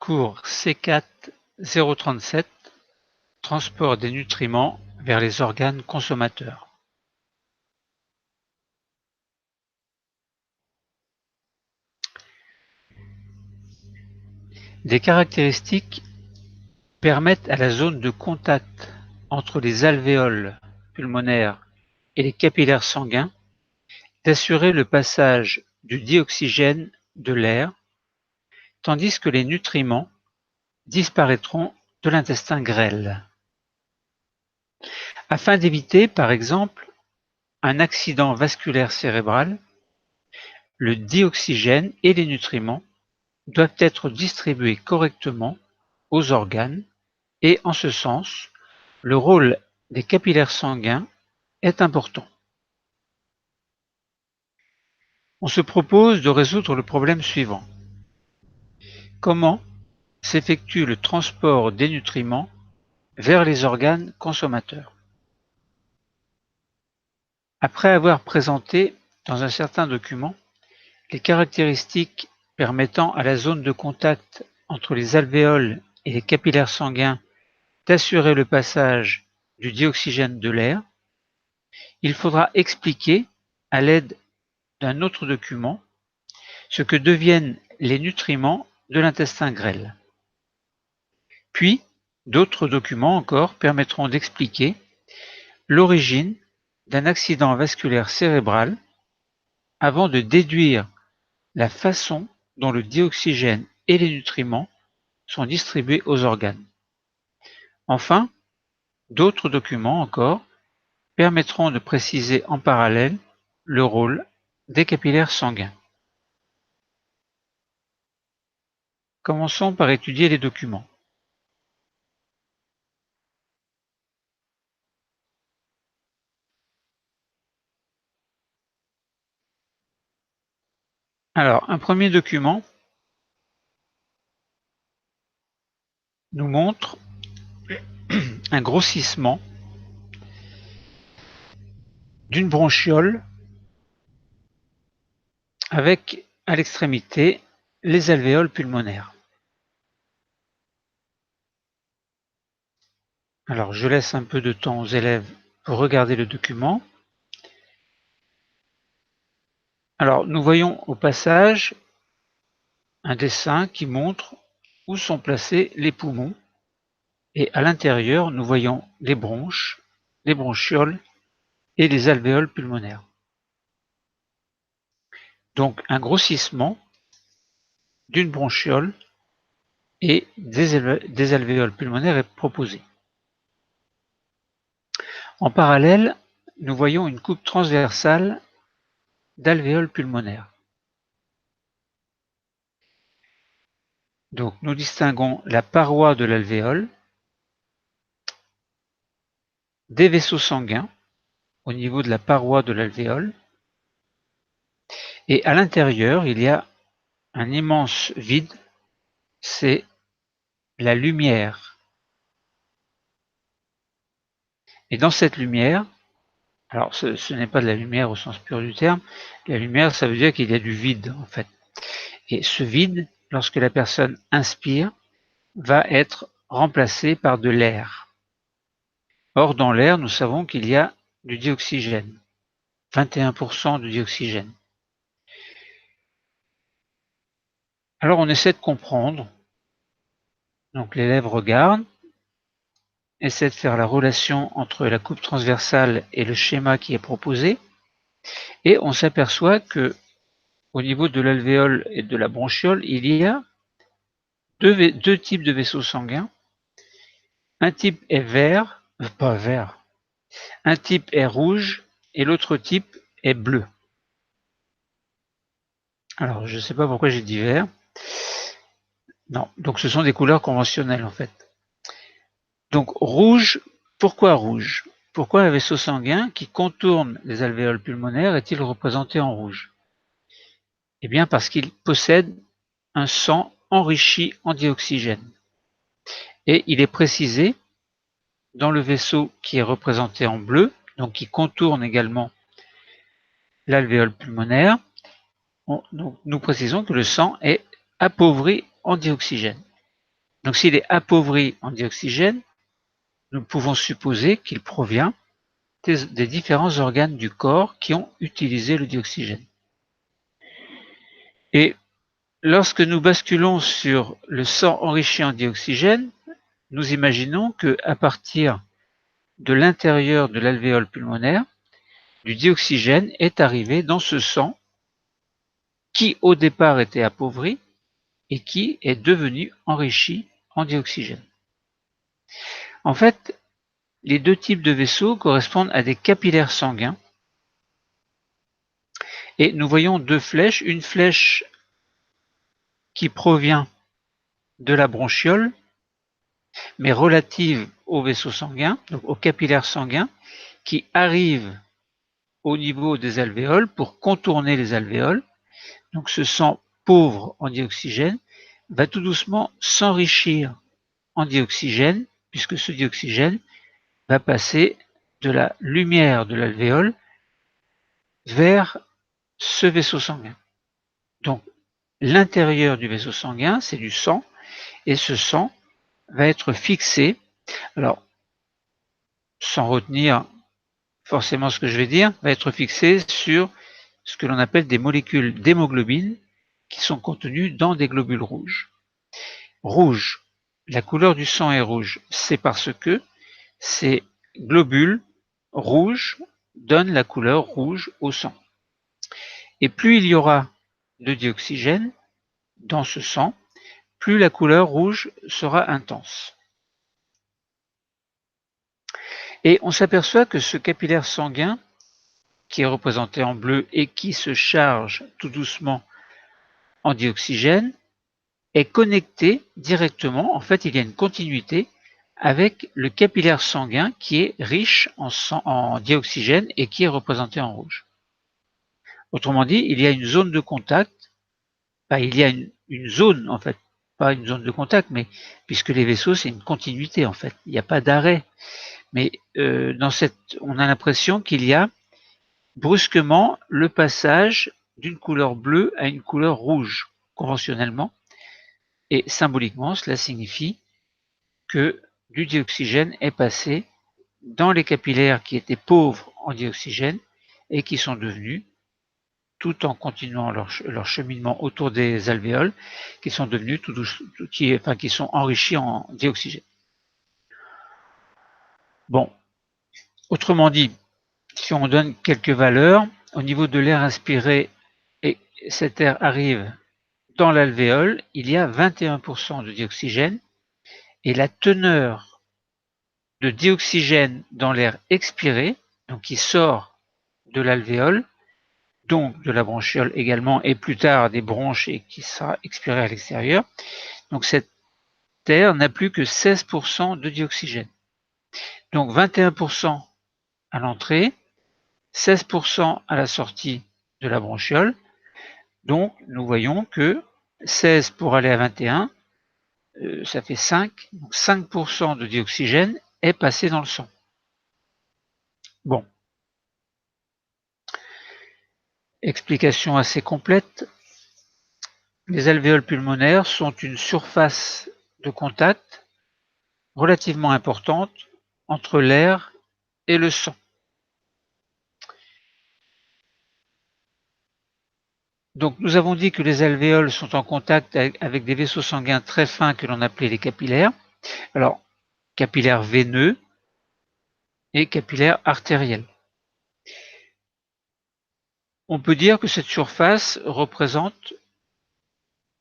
Cours C4 037 Transport des nutriments vers les organes consommateurs. Des caractéristiques permettent à la zone de contact entre les alvéoles pulmonaires et les capillaires sanguins d'assurer le passage du dioxygène de l'air, tandis que les nutriments disparaîtront de l'intestin grêle. Afin d'éviter, par exemple, un accident vasculaire cérébral, le dioxygène et les nutriments doivent être distribués correctement aux organes et, en ce sens, le rôle des capillaires sanguins est important. On se propose de résoudre le problème suivant. Comment s'effectue le transport des nutriments vers les organes consommateurs? Après avoir présenté dans un certain document les caractéristiques permettant à la zone de contact entre les alvéoles et les capillaires sanguins d'assurer le passage du dioxygène de l'air, il faudra expliquer, à l'aide d'un autre document, ce que deviennent les nutriments de l'intestin grêle. Puis, d'autres documents encore permettront d'expliquer l'origine d'un accident vasculaire cérébral avant de déduire la façon dont le dioxygène et les nutriments sont distribués aux organes. Enfin, d'autres documents encore permettront de préciser en parallèle le rôle des capillaires sanguins. Commençons par étudier les documents. Alors, un premier document nous montre un grossissement d'une bronchiole avec à l'extrémité les alvéoles pulmonaires. Alors, je laisse un peu de temps aux élèves pour regarder le document. Alors, nous voyons au passage un dessin qui montre où sont placés les poumons, et à l'intérieur, nous voyons les bronches, les bronchioles et les alvéoles pulmonaires. Donc, un grossissement d'une bronchiole et des alvéoles pulmonaires est proposé. En parallèle, nous voyons une coupe transversale d'alvéoles pulmonaires. Donc, nous distinguons la paroi de l'alvéole des vaisseaux sanguins au niveau de la paroi de l'alvéole, et à l'intérieur, il y a un immense vide, c'est la lumière. Et dans cette lumière, alors ce n'est pas de la lumière au sens pur du terme, la lumière, ça veut dire qu'il y a du vide en fait. Et ce vide, lorsque la personne inspire, va être remplacé par de l'air. Or, dans l'air, nous savons qu'il y a du dioxygène, 21% de dioxygène. Alors, on essaie de comprendre. Donc, l'élève regarde, essaie de faire la relation entre la coupe transversale et le schéma qui est proposé, et on s'aperçoit que au niveau de l'alvéole et de la bronchiole, il y a deux types de vaisseaux sanguins. Un type est vert, pas vert, un type est rouge et l'autre type est bleu. Alors, je ne sais pas pourquoi j'ai dit vert. Non, donc ce sont des couleurs conventionnelles en fait. Donc rouge, pourquoi rouge? Pourquoi un vaisseau sanguin qui contourne les alvéoles pulmonaires est-il représenté en rouge? Eh bien parce qu'il possède un sang enrichi en dioxygène. Et il est précisé dans le vaisseau qui est représenté en bleu, donc qui contourne également l'alvéole pulmonaire, nous précisons que le sang est appauvri en dioxygène. Donc s'il est appauvri en dioxygène, nous pouvons supposer qu'il provient des différents organes du corps qui ont utilisé le dioxygène. Et lorsque nous basculons sur le sang enrichi en dioxygène, nous imaginons qu'à partir de l'intérieur de l'alvéole pulmonaire, du dioxygène est arrivé dans ce sang qui au départ était appauvri et qui est devenu enrichi en dioxygène. En fait, les deux types de vaisseaux correspondent à des capillaires sanguins et nous voyons deux flèches, une flèche qui provient de la bronchiole mais relative au vaisseau sanguin, donc au capillaire sanguin, qui arrive au niveau des alvéoles pour contourner les alvéoles. Donc ce sang pauvre en dioxygène va tout doucement s'enrichir en dioxygène, puisque ce dioxygène va passer de la lumière de l'alvéole vers ce vaisseau sanguin. Donc l'intérieur du vaisseau sanguin, c'est du sang, et ce sang va être fixé, alors sans retenir forcément ce que je vais dire, va être fixé sur ce que l'on appelle des molécules d'hémoglobine qui sont contenues dans des globules rouges. Rouge, la couleur du sang est rouge, c'est parce que ces globules rouges donnent la couleur rouge au sang. Et plus il y aura de dioxygène dans ce sang, plus la couleur rouge sera intense. Et on s'aperçoit que ce capillaire sanguin, qui est représenté en bleu et qui se charge tout doucement en dioxygène, est connecté directement, en fait il y a une continuité avec le capillaire sanguin qui est riche en dioxygène et qui est représenté en rouge. Autrement dit, il y a une zone de contact, il y a une zone en fait, pas une zone de contact, mais puisque les vaisseaux c'est une continuité en fait, il n'y a pas d'arrêt. Mais on a l'impression qu'il y a brusquement le passage d'une couleur bleue à une couleur rouge, conventionnellement, et symboliquement, cela signifie que du dioxygène est passé dans les capillaires qui étaient pauvres en dioxygène et qui sont devenus, tout en continuant leur cheminement autour des alvéoles, qui sont devenus qui sont enrichis en dioxygène. Bon, autrement dit, si on donne quelques valeurs, au niveau de l'air inspiré, et cet air arrive dans l'alvéole, il y a 21% de dioxygène et la teneur de dioxygène dans l'air expiré, donc qui sort de l'alvéole, donc de la bronchiole également, et plus tard des bronches et qui sera expiré à l'extérieur. Donc cet air n'a plus que 16% de dioxygène. Donc 21% à l'entrée, 16% à la sortie de la bronchiole. Donc nous voyons que 16 pour aller à 21, ça fait 5. Donc 5% de dioxygène est passé dans le sang. Bon. Explication assez complète. Les alvéoles pulmonaires sont une surface de contact relativement importante entre l'air et le sang. Donc nous avons dit que les alvéoles sont en contact avec des vaisseaux sanguins très fins que l'on appelait les capillaires. Alors, capillaires veineux et capillaires artériels. On peut dire que cette surface représente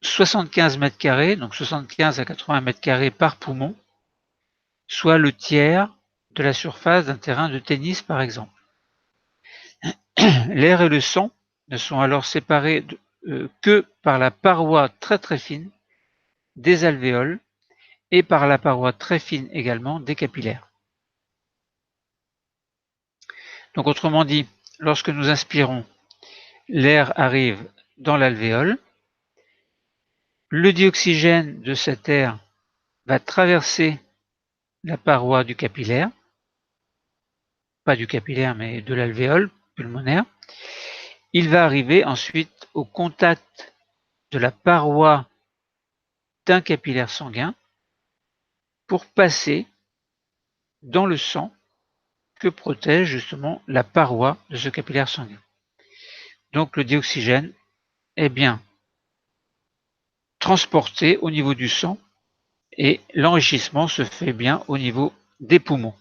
75 mètres carrés, donc 75 à 80 mètres carrés par poumon, soit le tiers de la surface d'un terrain de tennis par exemple. L'air et le sang ne sont alors séparés que par la paroi très très fine des alvéoles et par la paroi très fine également des capillaires. Donc autrement dit, lorsque nous inspirons, l'air arrive dans l'alvéole, le dioxygène de cet air va traverser la paroi du capillaire, pas du capillaire mais de l'alvéole pulmonaire. Il va arriver ensuite au contact de la paroi d'un capillaire sanguin pour passer dans le sang que protège justement la paroi de ce capillaire sanguin. Donc le dioxygène est bien transporté au niveau du sang et l'enrichissement se fait bien au niveau des poumons.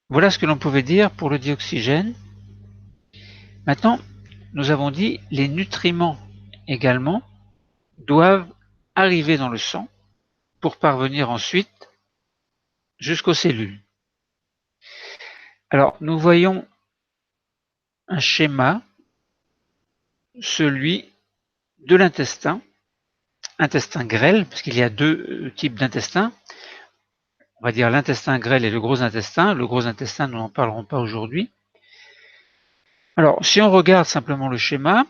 Voilà ce que l'on pouvait dire pour le dioxygène. Maintenant, nous avons dit les nutriments également doivent arriver dans le sang pour parvenir ensuite jusqu'aux cellules. Alors, nous voyons un schéma, celui de l'intestin, intestin grêle, parce qu'il y a deux types d'intestin. On va dire l'intestin grêle et le gros intestin. Le gros intestin, nous n'en parlerons pas aujourd'hui. Alors, si on regarde simplement le schéma,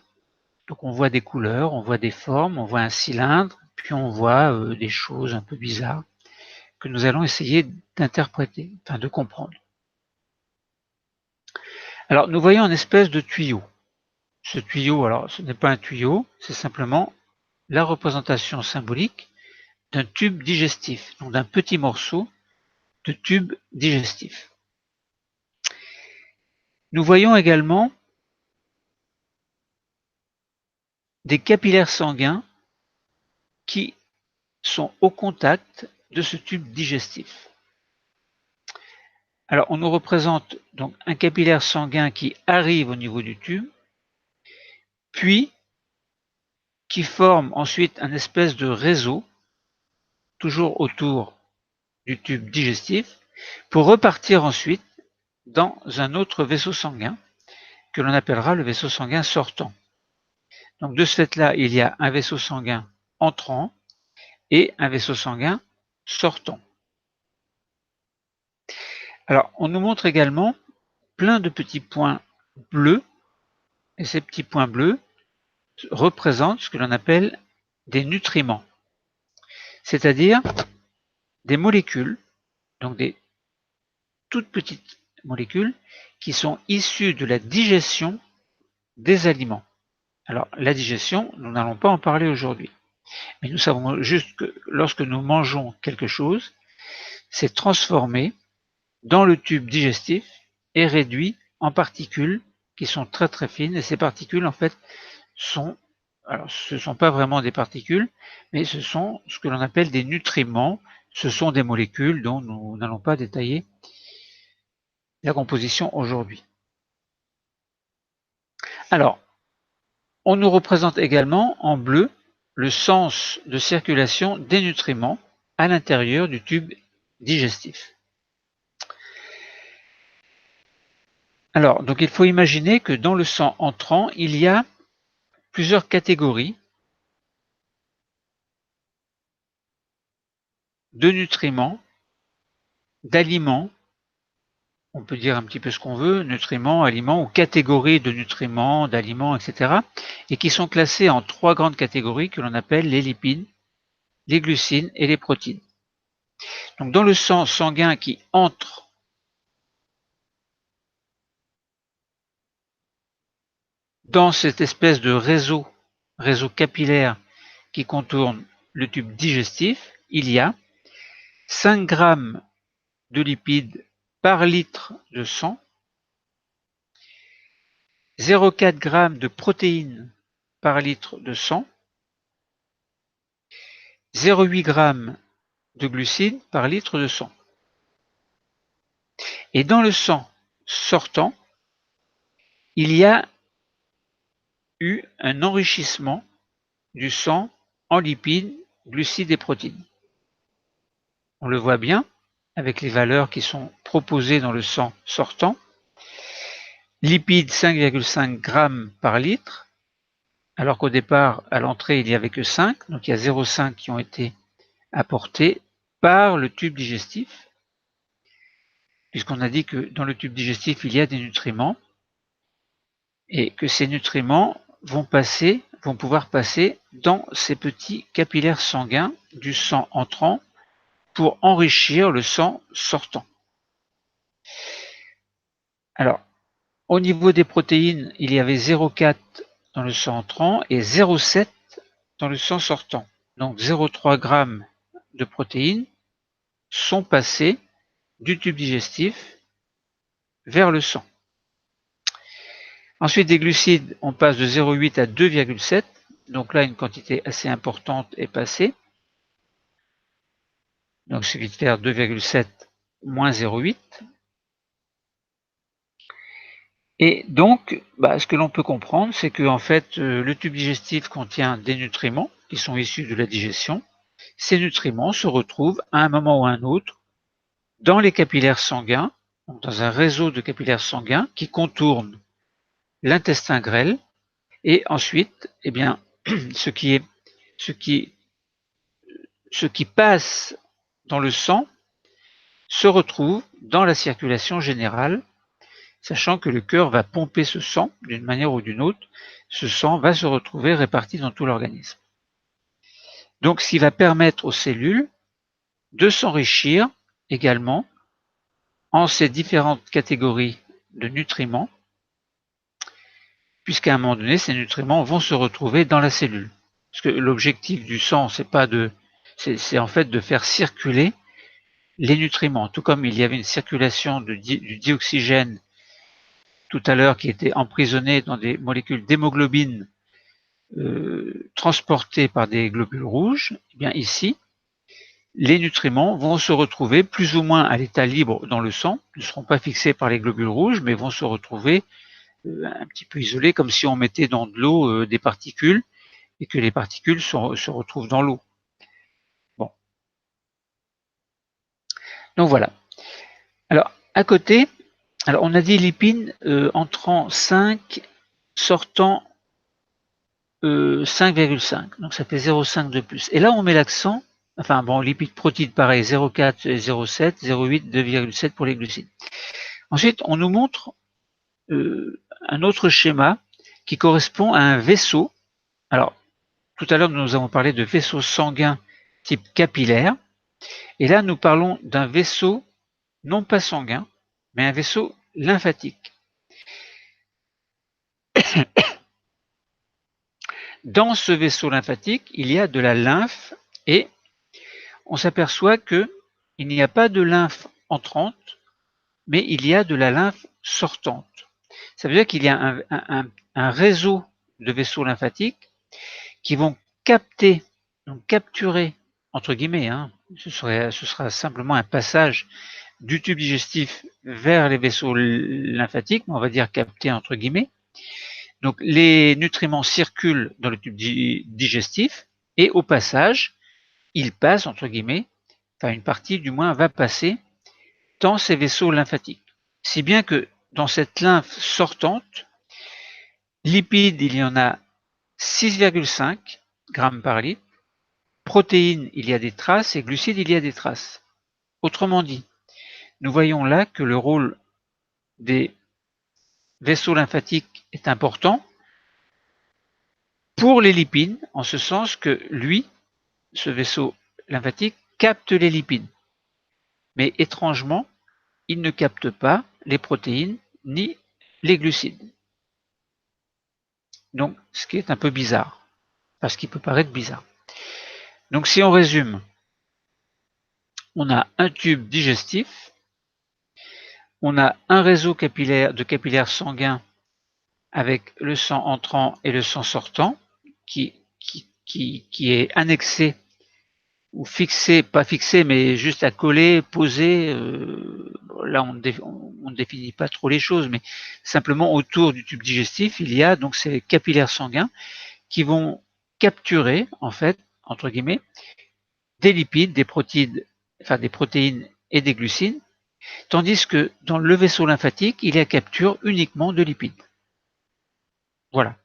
donc on voit des couleurs, on voit des formes, on voit un cylindre, puis on voit des choses un peu bizarres que nous allons essayer d'interpréter, enfin de comprendre. Alors, nous voyons une espèce de tuyau. Ce tuyau, alors ce n'est pas un tuyau, c'est simplement la représentation symbolique d'un tube digestif, donc d'un petit morceau de tube digestif. Nous voyons également des capillaires sanguins qui sont au contact de ce tube digestif. Alors on nous représente donc un capillaire sanguin qui arrive au niveau du tube, puis qui forme ensuite un espèce de réseau, toujours autour du tube digestif, pour repartir ensuite dans un autre vaisseau sanguin, que l'on appellera le vaisseau sanguin sortant. Donc de ce fait-là, il y a un vaisseau sanguin entrant et un vaisseau sanguin sortant. Alors, on nous montre également plein de petits points bleus, et ces petits points bleus représentent ce que l'on appelle des nutriments, c'est-à-dire des molécules, donc des toutes petites molécules qui sont issues de la digestion des aliments. Alors, la digestion, nous n'allons pas en parler aujourd'hui, mais nous savons juste que lorsque nous mangeons quelque chose, c'est transformé dans le tube digestif et réduit en particules qui sont très très fines. Et ces particules, en fait, alors ce ne sont pas vraiment des particules, mais ce sont ce que l'on appelle des nutriments. Ce sont des molécules dont nous n'allons pas détailler la composition aujourd'hui. Alors, on nous représente également en bleu le sens de circulation des nutriments à l'intérieur du tube digestif. Alors, donc il faut imaginer que dans le sang entrant, il y a plusieurs catégories de nutriments, d'aliments, on peut dire un petit peu ce qu'on veut, nutriments, aliments, ou catégories de nutriments, d'aliments, etc., et qui sont classés en trois grandes catégories que l'on appelle les lipides, les glucides et les protéines. Donc dans le sang sanguin qui entre dans cette espèce de réseau capillaire qui contourne le tube digestif, il y a 5 grammes de lipides par litre de sang, 0,4 g de protéines par litre de sang, 0,8 g de glucides par litre de sang. Et dans le sang sortant, il y a eu un enrichissement du sang en lipides, glucides et protéines. On le voit bien avec les valeurs qui sont proposées dans le sang sortant. Lipides 5,5 g par litre, alors qu'au départ, à l'entrée, il n'y avait que 5, donc il y a 0,5 qui ont été apportés par le tube digestif, puisqu'on a dit que dans le tube digestif, il y a des nutriments, et que ces nutriments vont pouvoir passer dans ces petits capillaires sanguins du sang entrant pour enrichir le sang sortant. Alors, au niveau des protéines, il y avait 0,4 dans le sang entrant et 0,7 dans le sang sortant. Donc 0,3 g de protéines sont passés du tube digestif vers le sang. Ensuite, des glucides, on passe de 0,8 à 2,7. Donc là, une quantité assez importante est passée. Donc ce qui fait faire 2,7 moins 0,8. Et donc, ce que l'on peut comprendre, c'est que en fait, le tube digestif contient des nutriments qui sont issus de la digestion. Ces nutriments se retrouvent à un moment ou à un autre dans les capillaires sanguins, donc dans un réseau de capillaires sanguins qui contourne l'intestin grêle. Et ensuite, eh bien, ce qui passe dans le sang se retrouve dans la circulation générale, sachant que le cœur va pomper ce sang d'une manière ou d'une autre. Ce sang va se retrouver réparti dans tout l'organisme. Donc, ce qui va permettre aux cellules de s'enrichir également en ces différentes catégories de nutriments, puisqu'à un moment donné, ces nutriments vont se retrouver dans la cellule. Parce que l'objectif du sang, c'est en fait de faire circuler les nutriments. Tout comme il y avait une circulation du dioxygène tout à l'heure qui était emprisonné dans des molécules d'hémoglobine transportées par des globules rouges, eh bien ici, les nutriments vont se retrouver plus ou moins à l'état libre dans le sang, ne seront pas fixés par les globules rouges, mais vont se retrouver un petit peu isolés, comme si on mettait dans de l'eau des particules et que les particules se retrouvent dans l'eau. Bon. Donc voilà. Alors, à côté, on a dit lipine entrant 5, sortant 5,5. Donc ça fait 0,5 de plus. Et là, on met l'accent, lipides protides pareil, 0,4 et 0,7, 0,8, 2,7 pour les glucides. Ensuite, on nous montre un autre schéma qui correspond à un vaisseau. Alors, tout à l'heure, nous avons parlé de vaisseau sanguin type capillaire. Et là, nous parlons d'un vaisseau non pas sanguin, mais un vaisseau lymphatique. Dans ce vaisseau lymphatique, il y a de la lymphe et on s'aperçoit qu'il n'y a pas de lymphe entrante, mais il y a de la lymphe sortante. Ça veut dire qu'il y a un réseau de vaisseaux lymphatiques qui vont capter, donc capturer, entre guillemets, ce sera simplement un passage du tube digestif vers les vaisseaux lymphatiques, on va dire capter entre guillemets. Donc les nutriments circulent dans le tube digestif et au passage, ils passent entre guillemets, une partie du moins va passer dans ces vaisseaux lymphatiques. Si bien que dans cette lymphe sortante, lipides, il y en a 6,5 grammes par litre, protéines, il y a des traces et glucides, il y a des traces. Autrement dit, nous voyons là que le rôle des vaisseaux lymphatiques est important pour les lipides, en ce sens que lui, ce vaisseau lymphatique, capte les lipides. Mais étrangement, il ne capte pas les protéines ni les glucides. Donc, ce qui est un peu bizarre, parce qu'il peut paraître bizarre. Donc, si on résume, on a un tube digestif, on a un réseau de capillaires sanguins avec le sang entrant et le sang sortant, qui est annexé ou fixé, pas fixé, mais juste à coller, poser. Là, on ne définit pas trop les choses, mais simplement autour du tube digestif, il y a donc ces capillaires sanguins qui vont capturer, en fait, entre guillemets, des lipides, des protéines et des glucides, tandis que dans le vaisseau lymphatique, il y a capture uniquement de lipides. Voilà,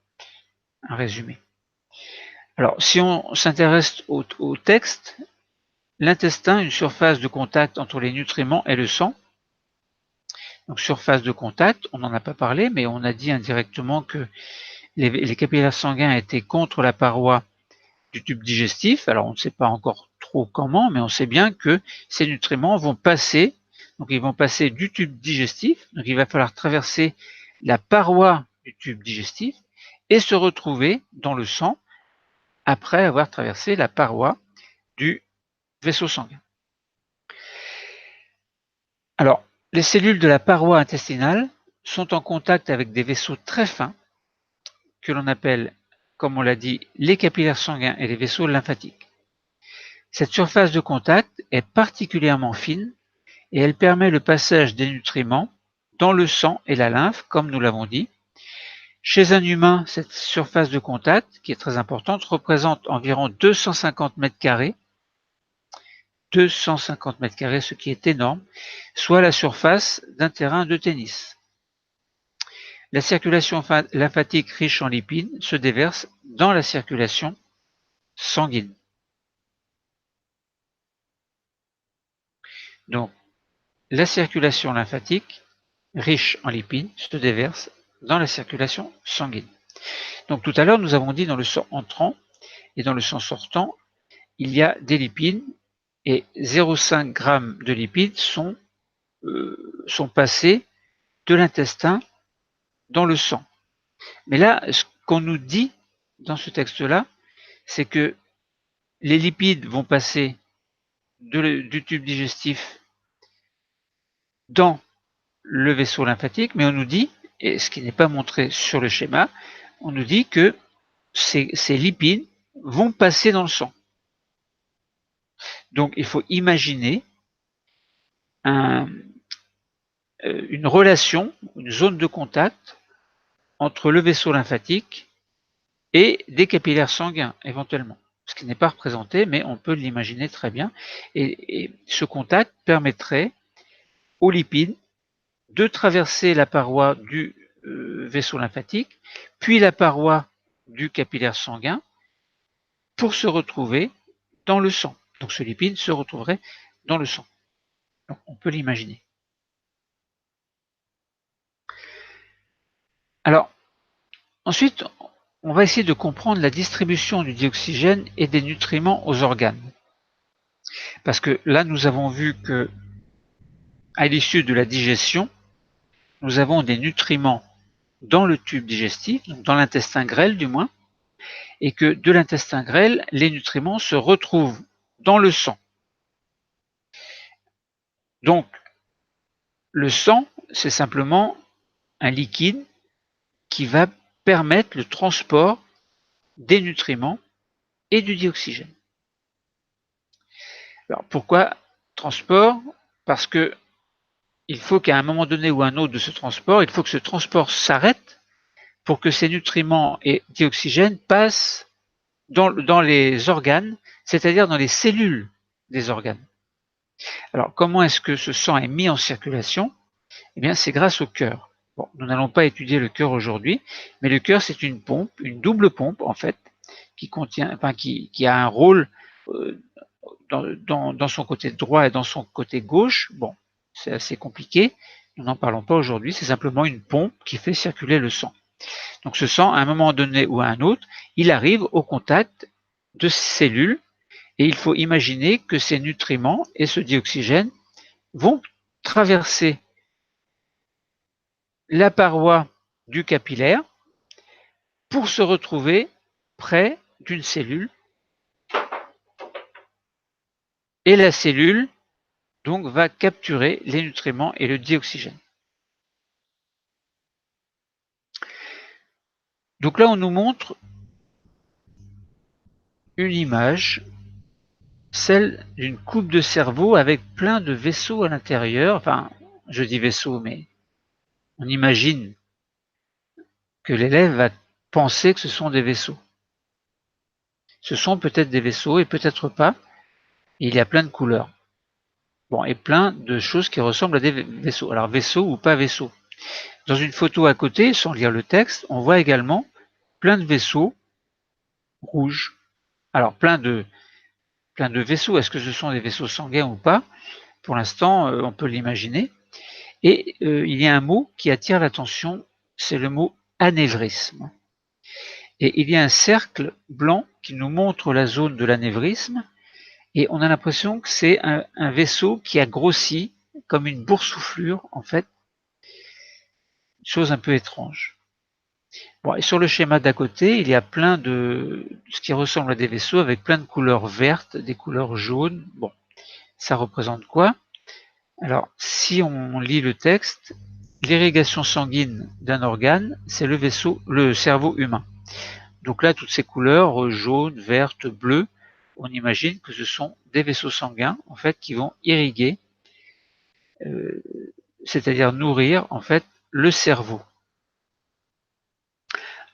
un résumé. Alors, si on s'intéresse au texte, l'intestin, une surface de contact entre les nutriments et le sang. Donc, surface de contact, on n'en a pas parlé, mais on a dit indirectement que les capillaires sanguins étaient contre la paroi du tube digestif. Alors, on ne sait pas encore trop comment, mais on sait bien que ces nutriments vont passer, donc ils vont passer du tube digestif, donc il va falloir traverser la paroi du tube digestif, et se retrouver dans le sang après avoir traversé la paroi du vaisseau sanguin. Alors, les cellules de la paroi intestinale sont en contact avec des vaisseaux très fins que l'on appelle, comme on l'a dit, les capillaires sanguins et les vaisseaux lymphatiques. Cette surface de contact est particulièrement fine et elle permet le passage des nutriments dans le sang et la lymphe, comme nous l'avons dit. Chez un humain, cette surface de contact, qui est très importante, représente environ 250 mètres carrés, 250 mètres carrés, ce qui est énorme, soit la surface d'un terrain de tennis. La circulation lymphatique riche en lipides se déverse dans la circulation sanguine. Donc, la circulation lymphatique riche en lipides se déverse dans la circulation sanguine. Donc tout à l'heure, nous avons dit dans le sang entrant et dans le sang sortant, il y a des lipides et 0,5 g de lipides sont passés de l'intestin dans le sang. Mais là, ce qu'on nous dit dans ce texte-là, c'est que les lipides vont passer du tube digestif dans le vaisseau lymphatique, mais on nous dit, et ce qui n'est pas montré sur le schéma, on nous dit que ces lipides vont passer dans le sang. Donc il faut imaginer une relation, une zone de contact entre le vaisseau lymphatique et des capillaires sanguins éventuellement, ce qui n'est pas représenté, mais on peut l'imaginer très bien. Et ce contact permettrait aux lipides de traverser la paroi du vaisseau lymphatique, puis la paroi du capillaire sanguin, pour se retrouver dans le sang. Donc ce lipide se retrouverait dans le sang. Donc on peut l'imaginer. Alors, ensuite, on va essayer de comprendre la distribution du dioxygène et des nutriments aux organes. Parce que là, nous avons vu que, à l'issue de la digestion, nous avons des nutriments dans le tube digestif, donc dans l'intestin grêle du moins, et que de l'intestin grêle, les nutriments se retrouvent dans le sang. Donc, le sang, c'est simplement un liquide qui va permettre le transport des nutriments et du dioxygène. Alors, pourquoi transport? Parce que il faut qu'à un moment donné ou un autre de ce transport, il faut que ce transport s'arrête pour que ces nutriments et dioxygène passent dans les organes, c'est-à-dire dans les cellules des organes. Alors, comment est-ce que ce sang est mis en circulation? Eh bien, c'est grâce au cœur. Bon, nous n'allons pas étudier le cœur aujourd'hui, mais le cœur, c'est une pompe, une double pompe, en fait, qui a un rôle dans son côté droit et dans son côté gauche. Bon, c'est assez compliqué, nous n'en parlons pas aujourd'hui, c'est simplement une pompe qui fait circuler le sang. Donc ce sang, à un moment donné ou à un autre, il arrive au contact de ces cellules et il faut imaginer que ces nutriments et ce dioxygène vont traverser la paroi du capillaire pour se retrouver près d'une cellule. Et la cellule donc va capturer les nutriments et le dioxygène. Donc là, on nous montre une image, celle d'une coupe de cerveau avec plein de vaisseaux à l'intérieur. Enfin, je dis vaisseaux, mais on imagine que l'élève va penser que ce sont des vaisseaux. Ce sont peut-être des vaisseaux et peut-être pas. Il y a plein de couleurs. Bon, et plein de choses qui ressemblent à des vaisseaux. Alors, vaisseaux ou pas vaisseaux. Dans une photo à côté, sans lire le texte, on voit également plein de vaisseaux rouges. Alors, plein de vaisseaux. Est-ce que ce sont des vaisseaux sanguins ou pas? Pour l'instant, on peut l'imaginer. Et il y a un mot qui attire l'attention, c'est le mot anévrisme. Et il y a un cercle blanc qui nous montre la zone de l'anévrisme, et on a l'impression que c'est un vaisseau qui a grossi, comme une boursouflure, en fait. Chose un peu étrange. Bon, et sur le schéma d'à côté, il y a plein de ce qui ressemble à des vaisseaux avec plein de couleurs vertes, des couleurs jaunes. Bon, ça représente quoi? Alors, si on lit le texte, l'irrigation sanguine d'un organe, c'est le cerveau humain. Donc là, toutes ces couleurs, jaune, verte, bleu, on imagine que ce sont des vaisseaux sanguins, en fait, qui vont irriguer, euh, c'est-à-dire nourrir, en fait, le cerveau.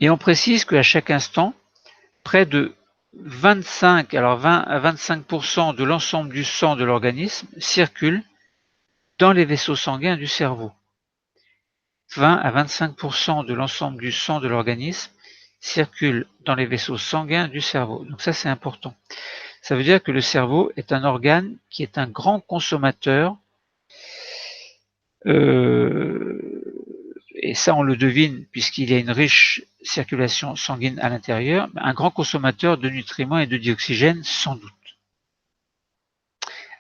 Et on précise qu'à chaque instant, près de 20 à 25% de l'ensemble du sang de l'organisme circule dans les vaisseaux sanguins du cerveau. 20 à 25% de l'ensemble du sang de l'organisme circule dans les vaisseaux sanguins du cerveau. Donc ça, c'est important. Ça veut dire que le cerveau est un organe qui est un grand consommateur, et ça on le devine puisqu'il y a une riche circulation sanguine à l'intérieur, un grand consommateur de nutriments et de dioxygène sans doute.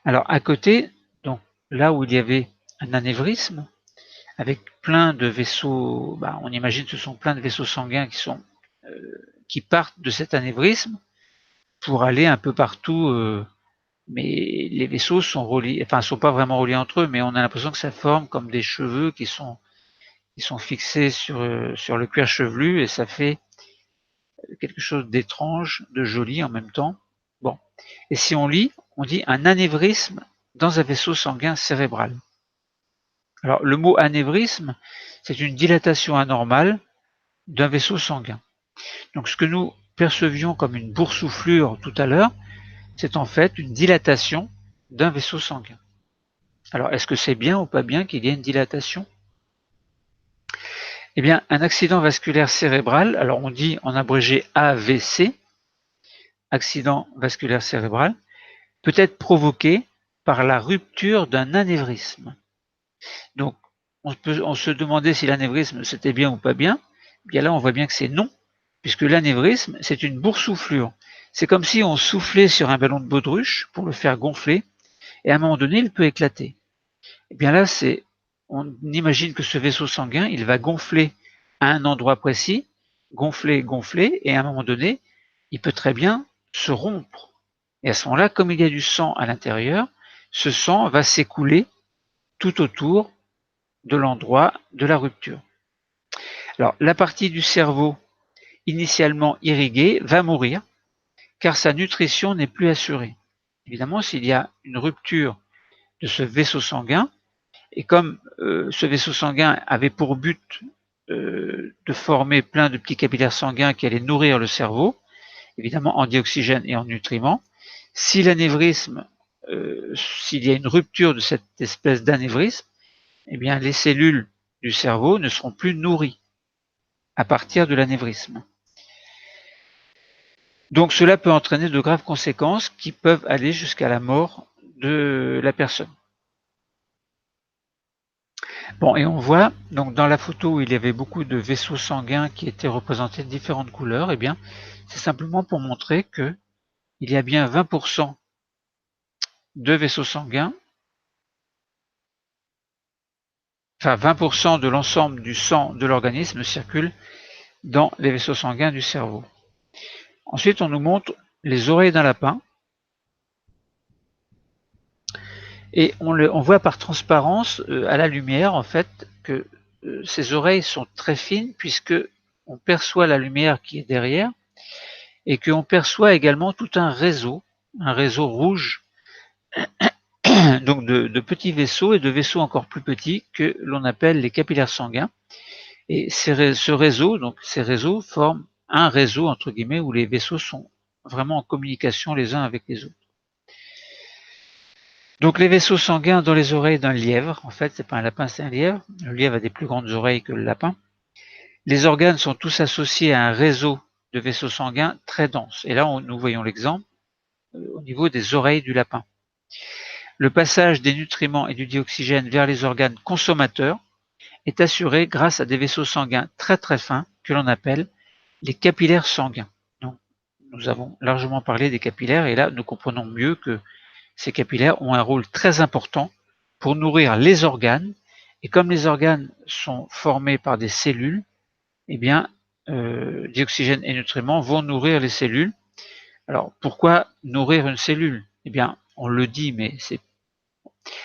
Alors à côté, donc là où il y avait un anévrisme, avec plein de vaisseaux, on imagine que ce sont plein de vaisseaux sanguins qui partent de cet anévrisme pour aller un peu partout, mais les vaisseaux sont reliés, enfin sont pas vraiment reliés entre eux, mais on a l'impression que ça forme comme des cheveux qui sont fixés sur le cuir chevelu et ça fait quelque chose d'étrange, de joli en même temps. Bon, et si on lit, on dit un anévrisme dans un vaisseau sanguin cérébral. Alors le mot anévrisme, c'est une dilatation anormale d'un vaisseau sanguin. Donc ce que nous percevions comme une boursouflure tout à l'heure, c'est en fait une dilatation d'un vaisseau sanguin. Alors est-ce que c'est bien ou pas bien qu'il y ait une dilatation? Eh bien, un accident vasculaire cérébral, alors on dit en abrégé AVC, accident vasculaire cérébral, peut être provoqué par la rupture d'un anévrisme. Donc, on se demandait si l'anévrisme c'était bien ou pas bien. Bien là, on voit bien que c'est non, puisque l'anévrisme, c'est une boursouflure. C'est comme si on soufflait sur un ballon de baudruche pour le faire gonfler, et à un moment donné, il peut éclater. Et bien là, on imagine que ce vaisseau sanguin, il va gonfler à un endroit précis, gonfler, gonfler, et à un moment donné, il peut très bien se rompre. Et à ce moment-là, comme il y a du sang à l'intérieur, ce sang va s'écouler tout autour de l'endroit de la rupture. Alors, la partie du cerveau initialement irriguée va mourir car sa nutrition n'est plus assurée. Évidemment, s'il y a une rupture de ce vaisseau sanguin, et comme ce vaisseau sanguin avait pour but de former plein de petits capillaires sanguins qui allaient nourrir le cerveau, évidemment en dioxygène et en nutriments, si l'anévrisme, s'il y a une rupture de cette espèce d'anévrisme, eh bien les cellules du cerveau ne seront plus nourries à partir de l'anévrisme. Donc cela peut entraîner de graves conséquences qui peuvent aller jusqu'à la mort de la personne. Bon, et on voit, donc dans la photo où il y avait beaucoup de vaisseaux sanguins qui étaient représentés de différentes couleurs, eh bien, c'est simplement pour montrer que il y a bien 20% de vaisseaux sanguins, enfin 20% de l'ensemble du sang de l'organisme circule dans les vaisseaux sanguins du cerveau. Ensuite, on nous montre les oreilles d'un lapin. Et on voit par transparence à la lumière en fait que ces oreilles sont très fines puisque on perçoit la lumière qui est derrière et qu'on perçoit également tout un réseau rouge, donc de petits vaisseaux et de vaisseaux encore plus petits que l'on appelle les capillaires sanguins. Et ce réseau, donc ces réseaux forment un réseau entre guillemets où les vaisseaux sont vraiment en communication les uns avec les autres. Donc les vaisseaux sanguins dans les oreilles d'un lièvre, en fait c'est pas un lapin, c'est un lièvre. Le lièvre a des plus grandes oreilles que le lapin. Les organes sont tous associés à un réseau de vaisseaux sanguins très dense. Et là nous voyons l'exemple au niveau des oreilles du lapin. Le passage des nutriments et du dioxygène vers les organes consommateurs est assuré grâce à des vaisseaux sanguins très très fins que l'on appelle les capillaires sanguins. Donc, nous avons largement parlé des capillaires et là nous comprenons mieux que ces capillaires ont un rôle très important pour nourrir les organes. Et comme les organes sont formés par des cellules, eh bien, dioxygène et nutriments vont nourrir les cellules. Alors, pourquoi nourrir une cellule? Eh bien, on le dit, mais c'est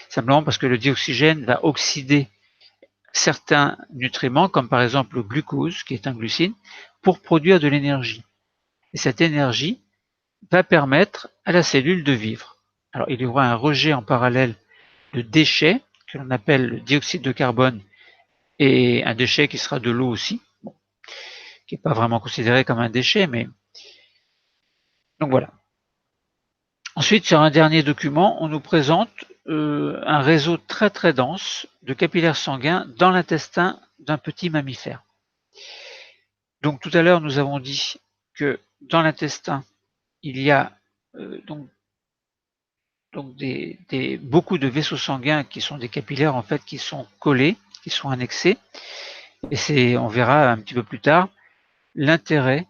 simplement parce que le dioxygène va oxyder certains nutriments, comme par exemple le glucose, qui est un glucide, pour produire de l'énergie. Et cette énergie va permettre à la cellule de vivre. Alors, il y aura un rejet en parallèle de déchets, que l'on appelle le dioxyde de carbone, et un déchet qui sera de l'eau aussi, bon, qui n'est pas vraiment considéré comme un déchet, mais donc voilà. Ensuite, sur un dernier document, on nous présente un réseau très très dense de capillaires sanguins dans l'intestin d'un petit mammifère. Donc tout à l'heure, nous avons dit que dans l'intestin, il y a donc beaucoup de vaisseaux sanguins qui sont des capillaires en fait qui sont collés, qui sont annexés. Et on verra un petit peu plus tard l'intérêt,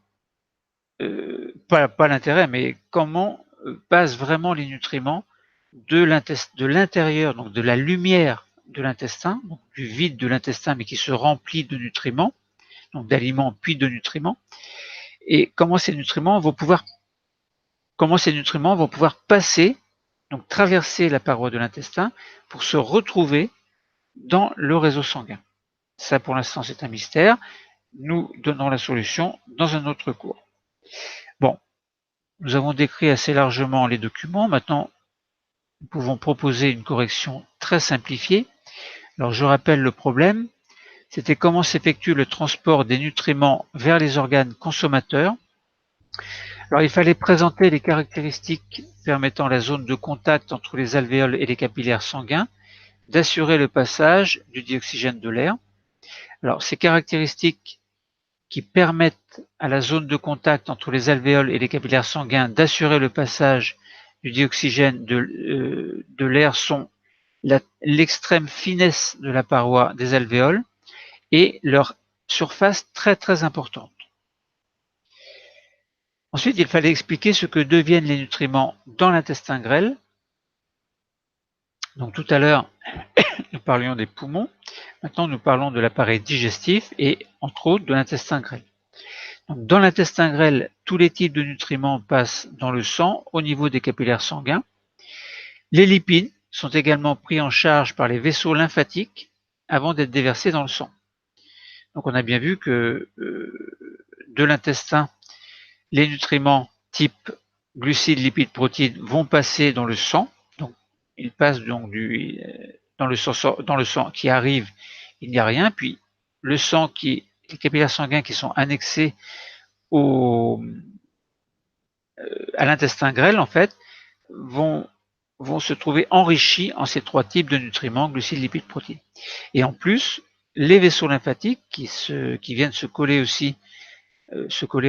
pas l'intérêt, mais comment passent vraiment les nutriments de l'intérieur, donc de la lumière de l'intestin, donc du vide de l'intestin, mais qui se remplit de nutriments, donc d'aliments puis de nutriments, et comment ces nutriments vont pouvoir passer, donc traverser la paroi de l'intestin pour se retrouver dans le réseau sanguin. Ça, pour l'instant, c'est un mystère. Nous donnons la solution dans un autre cours. Bon, nous avons décrit assez largement les documents. Maintenant, nous pouvons proposer une correction très simplifiée. Alors, je rappelle le problème. C'était comment s'effectue le transport des nutriments vers les organes consommateurs. Alors, il fallait présenter les caractéristiques permettant la zone de contact entre les alvéoles et les capillaires sanguins, d'assurer le passage du dioxygène de l'air. Alors, ces caractéristiques qui permettent à la zone de contact entre les alvéoles et les capillaires sanguins d'assurer le passage du dioxygène de l'air sont l'extrême finesse de la paroi des alvéoles et leur surface très très importante. Ensuite, il fallait expliquer ce que deviennent les nutriments dans l'intestin grêle. Donc tout à l'heure, nous parlions des poumons. Maintenant, nous parlons de l'appareil digestif et entre autres de l'intestin grêle. Donc, dans l'intestin grêle, tous les types de nutriments passent dans le sang au niveau des capillaires sanguins. Les lipides sont également pris en charge par les vaisseaux lymphatiques avant d'être déversés dans le sang. Donc on a bien vu que de l'intestin, les nutriments type glucides, lipides, protéines vont passer dans le sang. Donc ils passent donc dans le sang qui arrive, il n'y a rien. Puis le sang les capillaires sanguins qui sont annexés à l'intestin grêle, en fait, vont se trouver enrichis en ces trois types de nutriments, glucides, lipides, protéines. Et en plus, les vaisseaux lymphatiques qui viennent se coller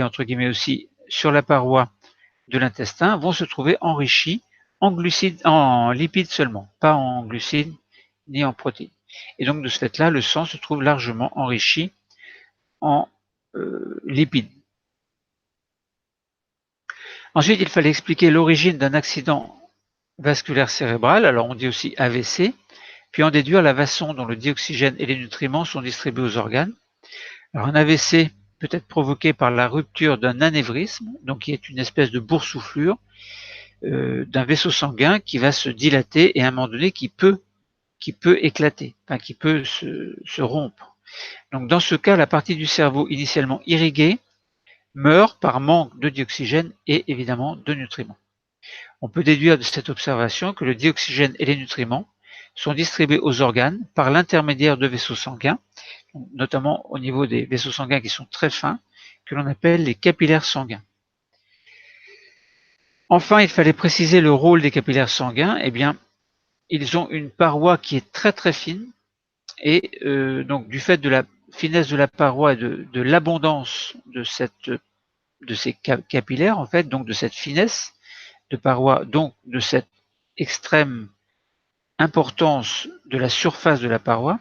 entre guillemets aussi sur la paroi de l'intestin vont se trouver enrichis en lipides seulement, pas en glucides ni en protéines. Et donc de ce fait-là, le sang se trouve largement enrichi en lipides. Ensuite, il fallait expliquer l'origine d'un accident vasculaire cérébral, alors on dit aussi AVC, puis en déduire la façon dont le dioxygène et les nutriments sont distribués aux organes. Alors un AVC peut être provoqué par la rupture d'un anévrisme, donc qui est une espèce de boursouflure d'un vaisseau sanguin qui va se dilater et à un moment donné qui peut éclater, enfin qui peut se rompre. Donc dans ce cas, la partie du cerveau initialement irriguée meurt par manque de dioxygène et évidemment de nutriments. On peut déduire de cette observation que le dioxygène et les nutriments sont distribués aux organes par l'intermédiaire de vaisseaux sanguins, notamment au niveau des vaisseaux sanguins qui sont très fins, que l'on appelle les capillaires sanguins. Enfin, il fallait préciser le rôle des capillaires sanguins. Eh bien, ils ont une paroi qui est très très fine, et donc du fait de la finesse de la paroi et de l'abondance de ces capillaires, en fait, donc de cette finesse de paroi, donc de cette extrême importance de la surface de la paroi,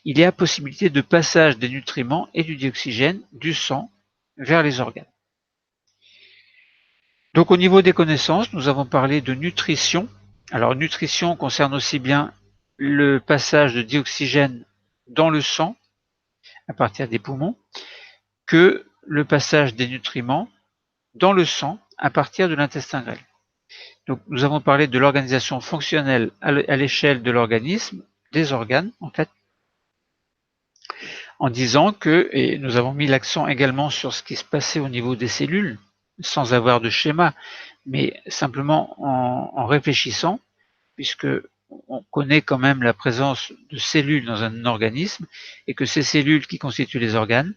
il y a possibilité de passage des nutriments et du dioxygène du sang vers les organes. Donc au niveau des connaissances, nous avons parlé de nutrition. Alors nutrition concerne aussi bien le passage de dioxygène dans le sang à partir des poumons que le passage des nutriments dans le sang à partir de l'intestin grêle. Donc, nous avons parlé de l'organisation fonctionnelle à l'échelle de l'organisme, des organes en fait, en disant que, et nous avons mis l'accent également sur ce qui se passait au niveau des cellules, sans avoir de schéma, mais simplement en réfléchissant, puisque on connaît quand même la présence de cellules dans un organisme, et que ces cellules qui constituent les organes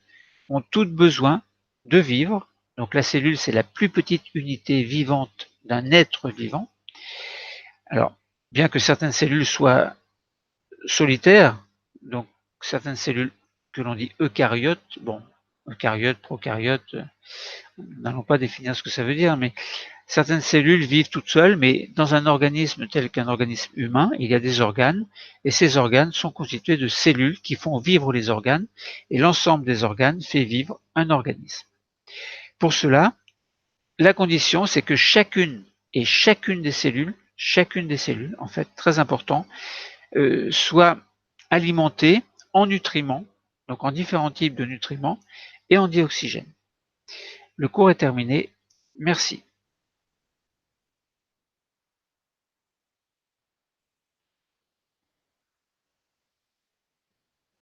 ont toutes besoin de vivre. Donc la cellule, c'est la plus petite unité vivante d'un être vivant. Alors, bien que certaines cellules soient solitaires, donc certaines cellules que l'on dit eucaryotes, bon, eucaryotes, procaryotes, n'allons pas définir ce que ça veut dire, mais certaines cellules vivent toutes seules, mais dans un organisme tel qu'un organisme humain, il y a des organes, et ces organes sont constitués de cellules qui font vivre les organes, et l'ensemble des organes fait vivre un organisme. Pour cela, la condition, c'est que chacune des cellules, en fait, très important, soit alimentée en nutriments, donc en différents types de nutriments, et en dioxygène. Le cours est terminé. Merci.